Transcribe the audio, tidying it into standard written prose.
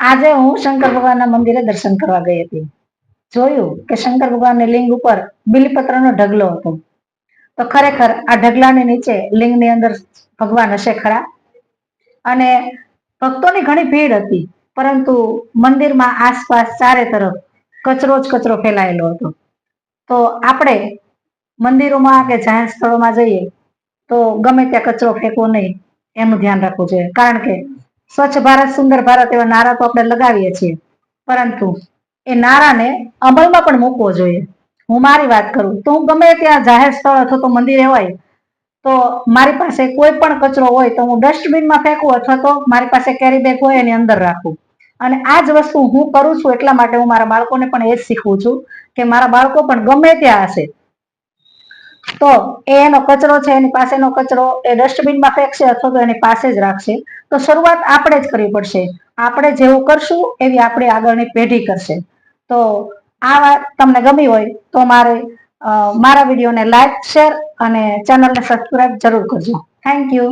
આજે હું શંકર ભગવાનના મંદિરે દર્શન કરવા ગઈ હતી. જોયું કે શંકર ભગવાનની લિંગ ઉપર બિલીપત્રનો ઢગલો હતો. તો ખરેખર આ ઢગલાની નીચે લિંગની અંદર ભગવાન હશે ખરા? અને ભક્તોની ઘણી ભીડ હતી, પરંતુ મંદિરમાં આસપાસ ચારે તરફ કચરો જ કચરો ફેલાયેલો હતો. તો આપણે મંદિરોમાં કે જાહેર સ્થળોમાં જઈએ તો ગમે ત્યાં કચરો ફેંકવો નહીં, એનું ધ્યાન રાખવું જોઈએ. કારણ કે સ્વચ્છ ભારત સુંદર ભારત એવા નારા તો આપણે લગાવીએ છીએ, પરંતુ એ નારાને અમલમાં પણ મૂકવો જોઈએ. હું મારી વાત કરું તો હું ગમે ત્યાં જાહેર સ્થળ અથવા તો મંદિરે હોય તો મારી પાસે કોઈ પણ કચરો હોય તો હું ડસ્ટબિનમાં ફેંકું અથવા તો મારી પાસે કેરી બેગ હોય એની અંદર રાખું. અને આ જ વસ્તુ હું કરું છું એટલા માટે હું મારા બાળકોને પણ એ જ શીખવું છું કે મારા બાળકો પણ ગમે ત્યાં હશે તો એનો કચરો છે એની પાસેનો કચરો એ ડસ્ટબિનમાં ફેંકશે અથવા તો એની પાસે જ રાખશે. તો શરૂઆત આપણે જ કરવી પડશે. આપણે જેવું કરશું એવી આપણી આગળની પેઢી કરશે. તો આ વાત તમને ગમી હોય તો મારા વિડીયોને લાઈક, શેર અને ચેનલને સબસ્ક્રાઇબ જરૂર કરજો. Thank you.